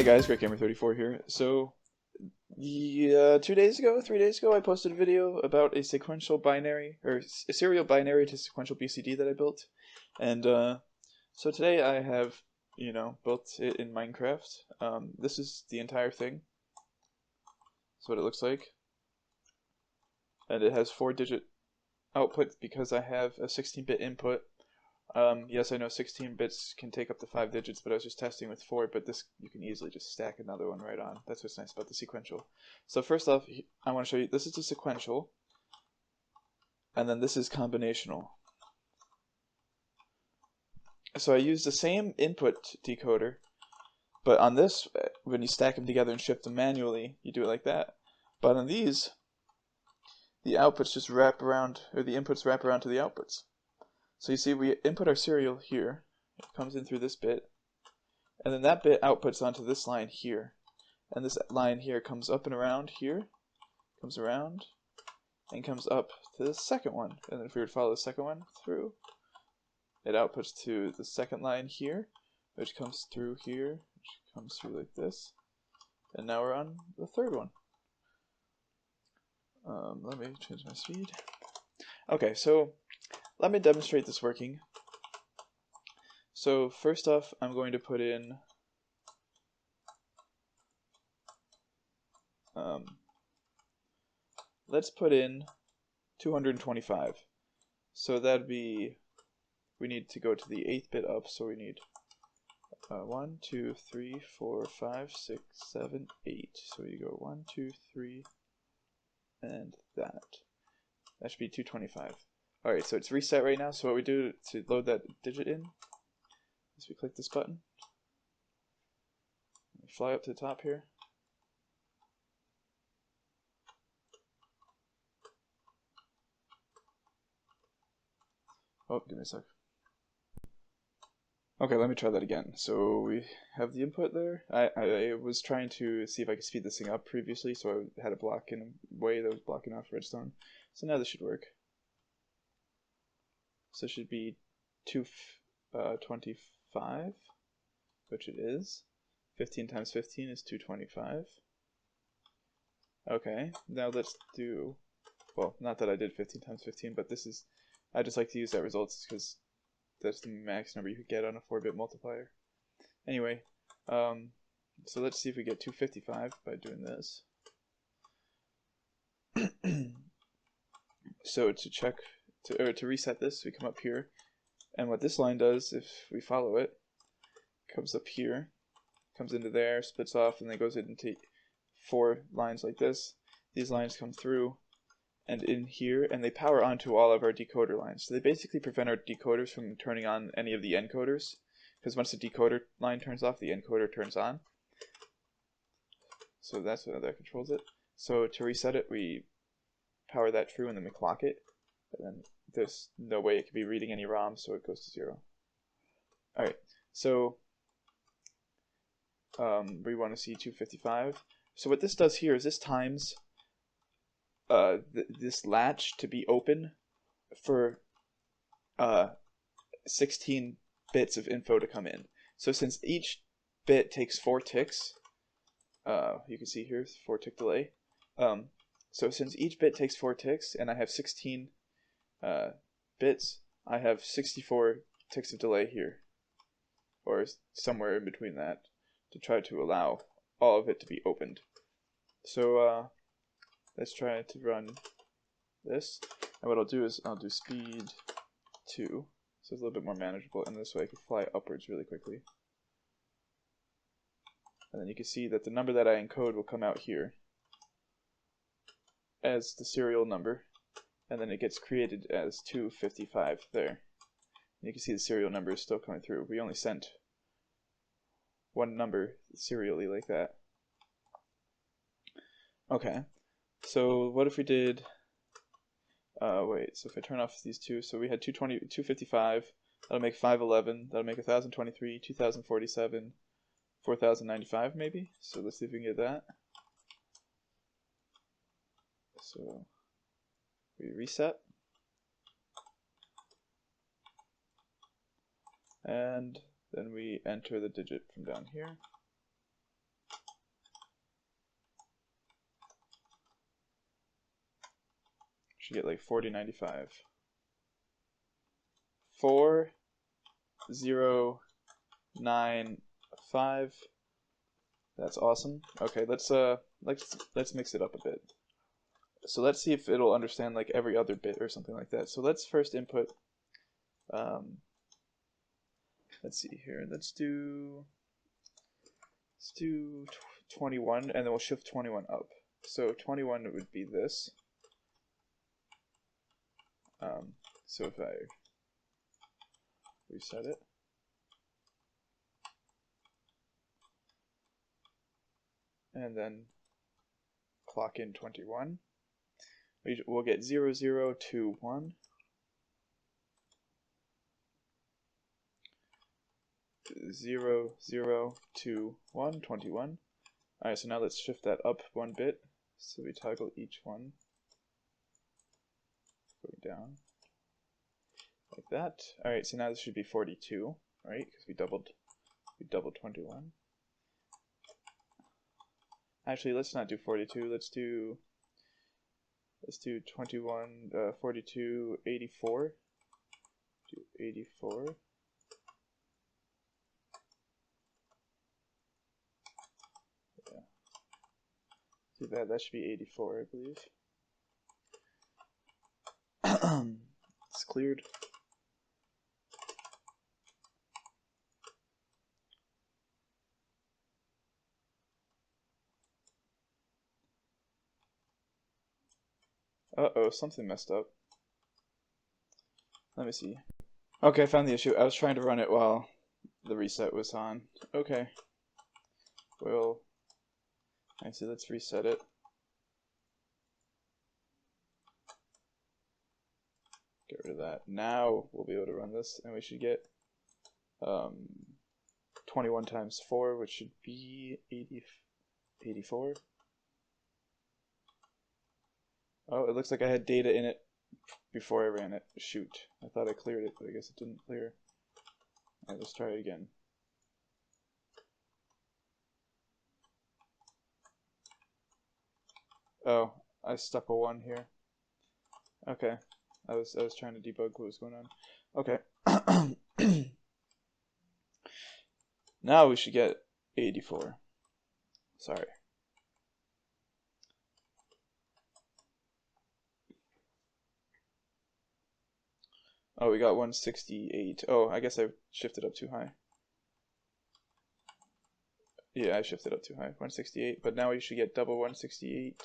Hey guys, GreatGamer34 here. So, 2 days ago, 3 days ago, I posted a video about a sequential binary, or a serial binary to sequential BCD that I built. And so today I have, built it in Minecraft. This is the entire thing. That's what it looks like. And it has 4-digit output because I have a 16-bit input. Yes, I know 16 bits can take up to 5 digits, but I was just testing with 4, but this, you can easily just stack another one right on. That's what's nice about the sequential. So first off, I want to show you, this is the sequential, and then this is combinational. So I use the same input decoder, but on this, when you stack them together and shift them manually, you do it like that. But on these, the outputs just wrap around, or the inputs wrap around to the outputs. So you see, we input our serial here, it comes in through this bit, and then that bit outputs onto this line here. And this line here comes up and around here, comes around, and comes up to the second one. And then if we were to follow the second one through, it outputs to the second line here, which comes through here, which comes through like this. And now we're on the third one. Let me change my speed. Okay, so let me demonstrate this working. So first off, I'm going to put in let's put in 225. So that'd be, we need to go to the 8th bit up, so we need 1, 2, 3, 4, 5, 6, 7, 8. So you go 1, 2, 3, and that. That should be 225. Alright, so it's reset right now, so what we do to load that digit in is we click this button, fly up to the top here, oh, give me a sec. Okay, let me try that again. So we have the input there. I was trying to see if I could speed this thing up previously, so I had a block in a way that was blocking off redstone. So now this should work. So it should be 225, which it is. 15 times 15 is 225. Okay, now let's do, well, not that I did 15 times 15, but this is, I just like to use that results because that's the max number you could get on a 4-bit multiplier. Anyway, so let's see if we get 255 by doing this. So to check, to reset this, we come up here, and what this line does, if we follow it, comes up here, comes into there, splits off, and then goes into 4 lines like this. These lines come through and in here, and they power onto all of our decoder lines. So they basically prevent our decoders from turning on any of the encoders, because once the decoder line turns off, the encoder turns on. So that's what that controls it. So to reset it, we power that through and then we clock it, and then there's no way it could be reading any ROM, so it goes to 0. Alright, so we want to see 255. So what this does here is this times this latch to be open for 16 bits of info to come in. So since each bit takes 4 ticks, you can see here 4 tick delay. So since each bit takes 4 ticks, and I have 16 bits, I have 64 ticks of delay here, or somewhere in between that, to try to allow all of it to be opened. So let's try to run this, and what I'll do is I'll do speed 2, so it's a little bit more manageable, and this way I can fly upwards really quickly. And then you can see that the number that I encode will come out here as the serial number, and then it gets created as 255 there. And you can see the serial number is still coming through. We only sent one number serially like that. Okay, so what if we did, wait, so if I turn off these two, so we had 255, that'll make 511, that'll make 1023, 2047, 4095 maybe? So let's see if we can get that. So we reset, and then we enter the digit from down here. Should get like 4095. 4095. That's awesome. Okay, let's mix it up a bit. So let's see if it'll understand like every other bit or something like that. So let's first input. Let's see here. Let's do 21, and then we'll shift 21 up. So 21 would be this. So if I reset it, and then clock in 21, we'll get 0, 0, 2, 1. 0, 0, 2, 1, 21. Alright, so now let's shift that up one bit. So we toggle each one going down like that. Alright, so now this should be 42, right? Because we doubled 21. Actually, let's not do 42. Let's do 21, 42, 84. Do 84. Too bad, that should be 84, I believe. It's cleared. Uh-oh, something messed up. Let me see. Okay, I found the issue. I was trying to run it while the reset was on. Okay. Well, actually, let's reset it. Get rid of that. Now we'll be able to run this, and we should get 21 times 4, which should be 84. Oh, it looks like I had data in it before I ran it. Shoot. I thought I cleared it, but I guess it didn't clear. Alright, let's try it again. Oh, I stuck a 1 here. Okay. I was trying to debug what was going on. Okay. Now we should get 84. Sorry. Oh, we got 168. Oh, I guess I shifted up too high. Yeah, I shifted up too high. 168, but now we should get double 168.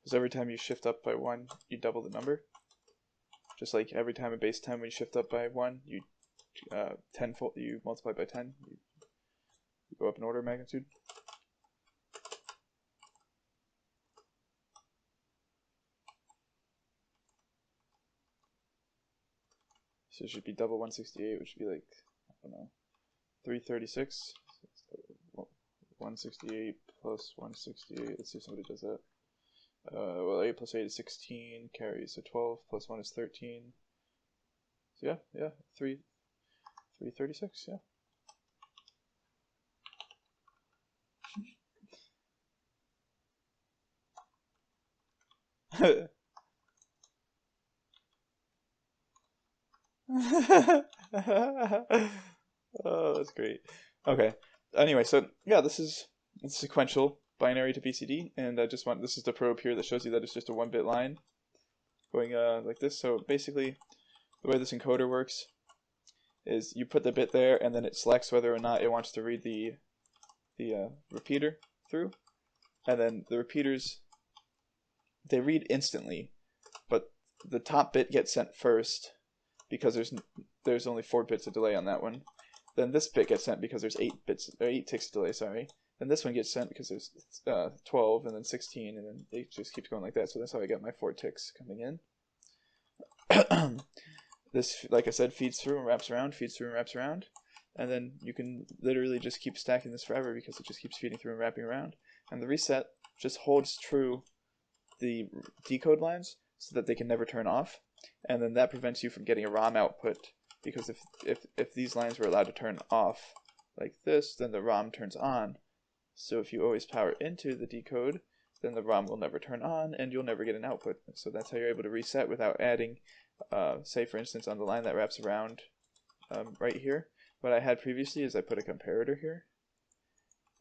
Because every time you shift up by 1, you double the number. Just like every time at base 10 when you shift up by 1, you tenfold, you multiply by 10. You go up in order of magnitude. So it should be double 168, which would be like, I don't know, 336. 168 plus 168. Let's see if somebody does that. Well, 8 plus 8 is 16, carries, so 12 plus 1 is 13. So yeah, 336, yeah. Oh, that's great. Okay. Anyway, so yeah, this is sequential binary to BCD, and this is the probe here that shows you that it's just a 1-bit line going like this. So basically, the way this encoder works is you put the bit there, and then it selects whether or not it wants to read the repeater through, and then the repeaters, they read instantly, but the top bit gets sent first because there's only 4 bits of delay on that one. Then this bit gets sent because there's 8 ticks of delay. Sorry. Then this one gets sent because there's 12, and then 16, and then it just keeps going like that. So that's how I got my 4 ticks coming in. This, like I said, feeds through and wraps around, feeds through and wraps around, and then you can literally just keep stacking this forever because it just keeps feeding through and wrapping around. And the reset just holds true the decode lines so that they can never turn off, and then that prevents you from getting a ROM output, because if these lines were allowed to turn off, like this, then the ROM turns on. So if you always power into the decode, then the ROM will never turn on and you'll never get an output. So that's how you're able to reset without adding, say for instance on the line that wraps around right here. What I had previously is I put a comparator here,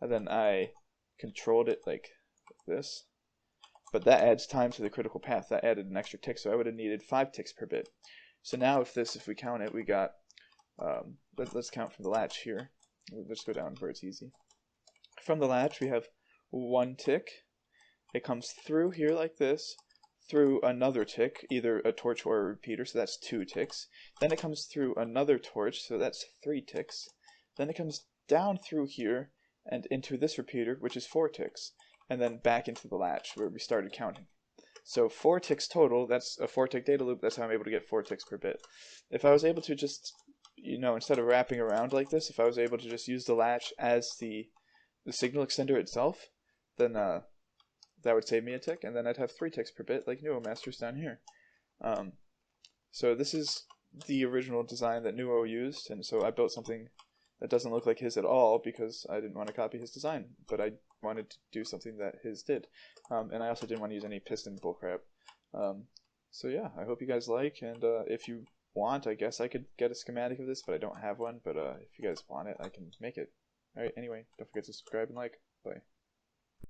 and then I controlled it like this. But that adds time to the critical path. That added an extra tick, so I would have needed 5 ticks per bit. So now if we count it, we got, let's count from the latch here. Let's go down where it's easy. From the latch, we have 1 tick. It comes through here like this, through another tick, either a torch or a repeater, so that's 2 ticks. Then it comes through another torch, so that's 3 ticks. Then it comes down through here and into this repeater, which is 4 ticks, and then back into the latch where we started counting. So 4 ticks total, that's a 4-tick data loop, that's how I'm able to get 4 ticks per bit. If I was able to just, instead of wrapping around like this, if I was able to just use the latch as the signal extender itself, then that would save me a tick, and then I'd have 3 ticks per bit like Nuomaster's down here. So this is the original design that Nuo used, and so I built something that doesn't look like his at all because I didn't want to copy his design, but I wanted to do something that his did. And I also didn't want to use any piston bullcrap. So yeah, I hope you guys like, and if you want, I guess I could get a schematic of this, but I don't have one, but if you guys want it, I can make it. Alright, anyway, don't forget to subscribe and like. Bye.